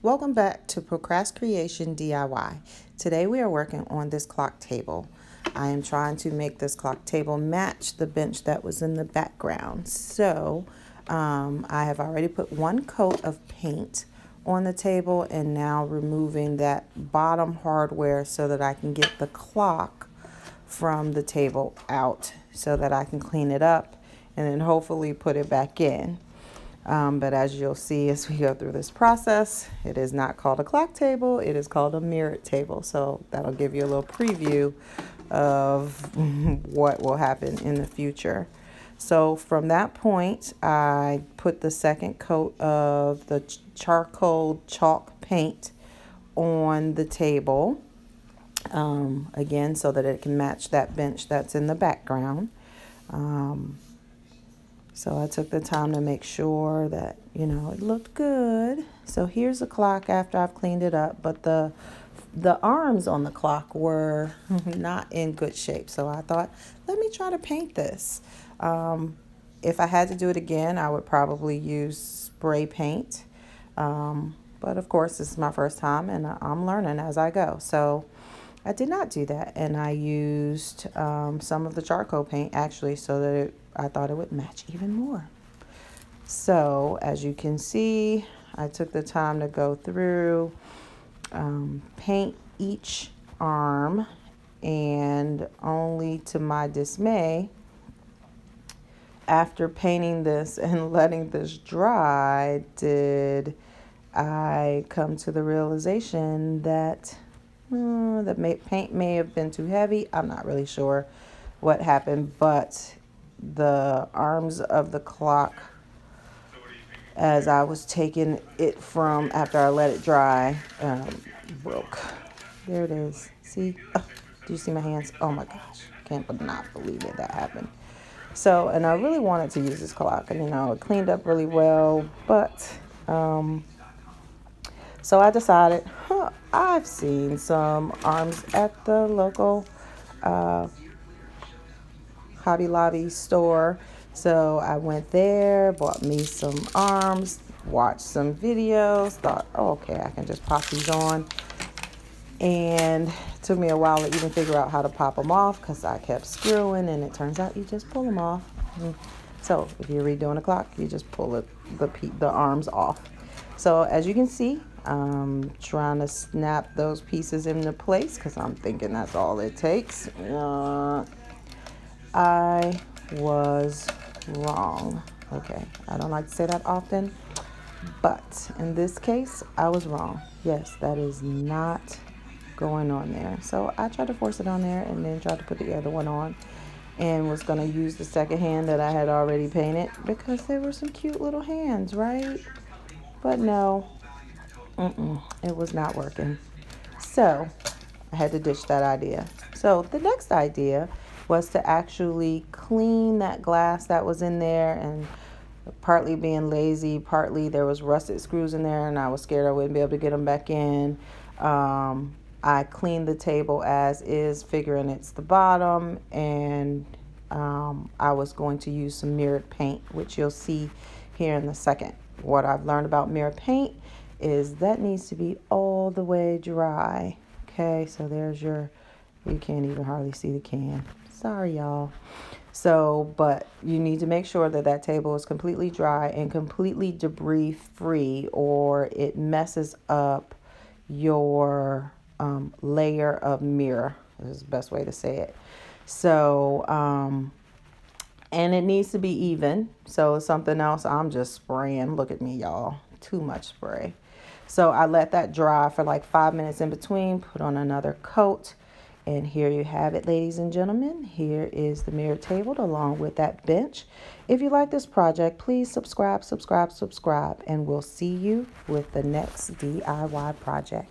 Welcome back to Procrascreation DIY. Today we are working on this clock table. I am trying to make this clock table match the bench that was in the background. So I have already put one coat of paint on the table and now removing that bottom hardware so that I can get the clock from the table out so that I can clean it up and then hopefully put it back in. But as you'll see as we go through this process, it is not called a clock table, it is called a mirrored table. So that'll give you a little preview of what will happen in the future. So from that point, I put the second coat of the charcoal chalk paint on the table, again, so that it can match that bench that's in the background. So I took the time to make sure that, it looked good. So here's the clock after I've cleaned it up, but the arms on the clock were not in good shape. So I thought, let me try to paint this. If I had to do it again, I would probably use spray paint. But of course, this is my first time and I'm learning as I go. So I did not do that. And I used some of the charcoal paint actually so that I thought it would match even more. So as you can see, I took the time to go through, paint each arm, and only to my dismay, after painting this and letting this dry, did I come to the realization that the paint may have been too heavy. I'm not really sure what happened, but the arms of the clock, as I was taking it from after I let it dry, broke. There it is. See? Oh, do you see my hands? Oh my gosh. Not believe that happened. So, and I really wanted to use this clock, and it cleaned up really well, but so I decided, I've seen some arms at the local Hobby Lobby store. So I went there, bought me some arms, watched some videos, thought, okay, I can just pop these on. And it took me a while to even figure out how to pop them off because I kept screwing, and it turns out you just pull them off. So if you're redoing a clock, you just pull the arms off. So as you can see, I'm trying to snap those pieces into place because I'm thinking that's all it takes. I was wrong. Okay, I don't like to say that often, but in this case, I was wrong. Yes, that is not going on there. So I tried to force it on there and then tried to put the other one on and was going to use the second hand that I had already painted because there were some cute little hands, right? But no, it was not working. So I had to ditch that idea. So the next idea was to actually clean that glass that was in there, and partly being lazy, partly there was rusted screws in there and I was scared I wouldn't be able to get them back in. I cleaned the table as is, figuring it's the bottom, and I was going to use some mirrored paint, which you'll see here in a second. What I've learned about mirror paint is that needs to be all the way dry. Okay, so there's you can't even hardly see the can. Sorry, y'all. So, but you need to make sure that table is completely dry and completely debris free, or it messes up your layer of mirror. Is the best way to say it. So, and it needs to be even. So something else, I'm just spraying. Look at me, y'all. Too much spray. So I let that dry for like 5 minutes in between, put on another coat. And here you have it, ladies and gentlemen. Here is the mirror table along with that bench. If you like this project, please subscribe, and we'll see you with the next DIY project.